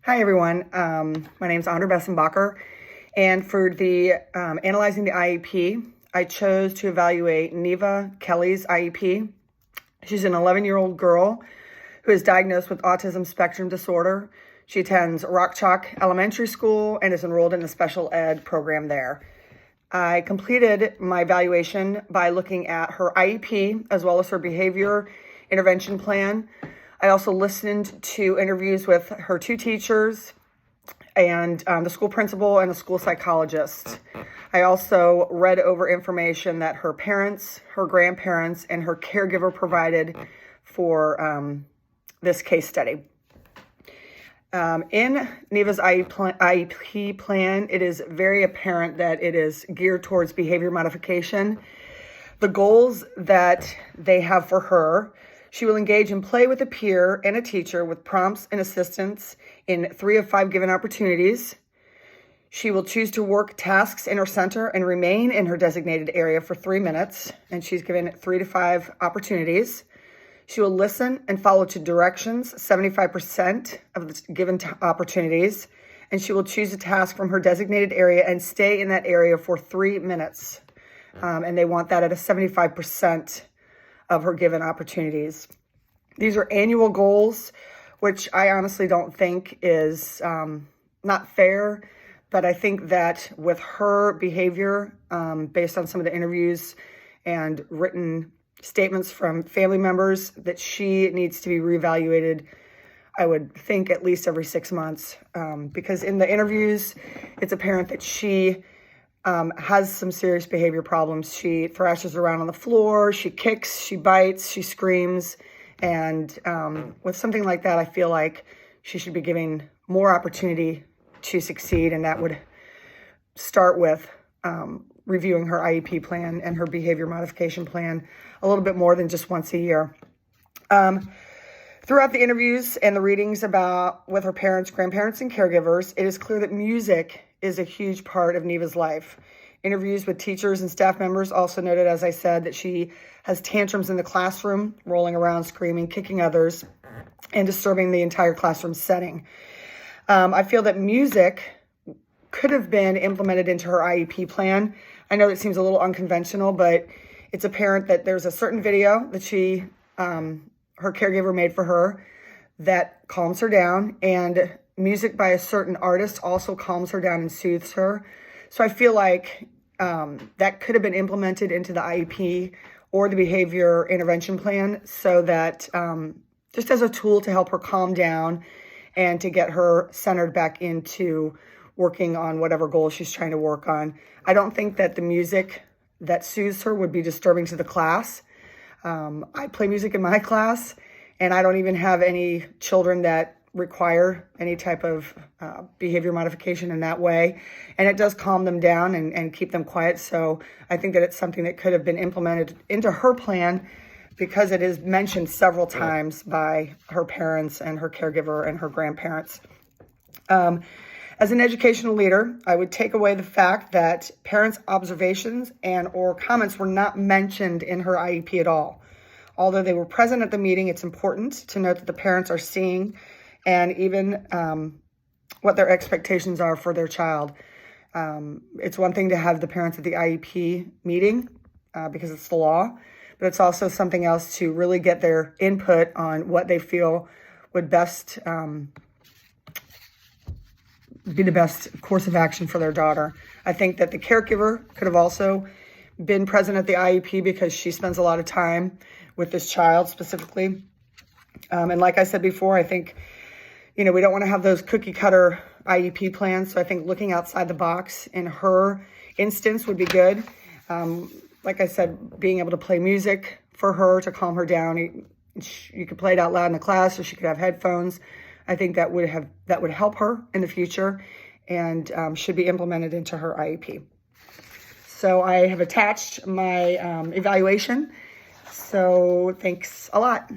Hi everyone, my name is Andra Bessenbacher, and for the analyzing the IEP, I chose to evaluate Neva Kelly's IEP. She's an 11-year-old girl who is diagnosed with autism spectrum disorder. She attends Rock Chalk Elementary School and is enrolled in the special ed program there. I completed my evaluation by looking at her IEP as well as her behavior intervention plan. I also listened to interviews with her two teachers and the school principal and the school psychologist. I also read over information that her parents, her grandparents, and her caregiver provided for this case study. In Neva's IEP plan, it is very apparent that it is geared towards behavior modification. The goals that they have for her: she will engage in play with a peer and a teacher with prompts and assistance in 3 of 5 given opportunities. She will choose to work tasks in her center and remain in her designated area for 3 minutes, and she's given 3 to 5 opportunities. She will listen and follow to directions 75% of the given opportunities, and she will choose a task from her designated area and stay in that area for 3 minutes. And they want that at a 75% of her given opportunities. These are annual goals, which I honestly don't think is not fair, but I think that with her behavior, based on some of the interviews and written statements from family members, that she needs to be reevaluated, I would think at least every 6 months, because in the interviews, it's apparent that she has some serious behavior problems. She thrashes around on the floor, she kicks, she bites, she screams. And with something like that, I feel like she should be given more opportunity to succeed. And that would start with reviewing her IEP plan and her behavior modification plan a little bit more than just once a year. Throughout the interviews and the readings with her parents, grandparents, and caregivers, it is clear that music is a huge part of Neva's life. Interviews with teachers and staff members also noted, as I said, that she has tantrums in the classroom, rolling around, screaming, kicking others, and disturbing the entire classroom setting. I feel that music could have been implemented into her IEP plan. I know it seems a little unconventional, but it's apparent that there's a certain video that her caregiver made for her that calms her down, and music by a certain artist also calms her down and soothes her. So I feel like that could have been implemented into the IEP or the behavior intervention plan, so that just as a tool to help her calm down and to get her centered back into working on whatever goal she's trying to work on. I don't think that the music that soothes her would be disturbing to the class. I play music in my class, and I don't even have any children that require any type of behavior modification in that way. And it does calm them down and keep them quiet. So I think that it's something that could have been implemented into her plan, because it is mentioned several times by her parents and her caregiver and her grandparents. As an educational leader, I would take away the fact that parents' observations and or comments were not mentioned in her IEP at all. Although they were present at the meeting, it's important to note that the parents are seeing and even what their expectations are for their child. It's one thing to have the parents at the IEP meeting because it's the law, but it's also something else to really get their input on what they feel would best be the best course of action for their daughter. I think that the caregiver could have also been present at the IEP, because she spends a lot of time with this child specifically. And like I said before, I think, we don't want to have those cookie cutter IEP plans. So I think looking outside the box in her instance would be good. Like I said, being able to play music for her to calm her down. You could play it out loud in the class, or she could have headphones. I think that would help her in the future, and should be implemented into her IEP. So I have attached my evaluation. So thanks a lot.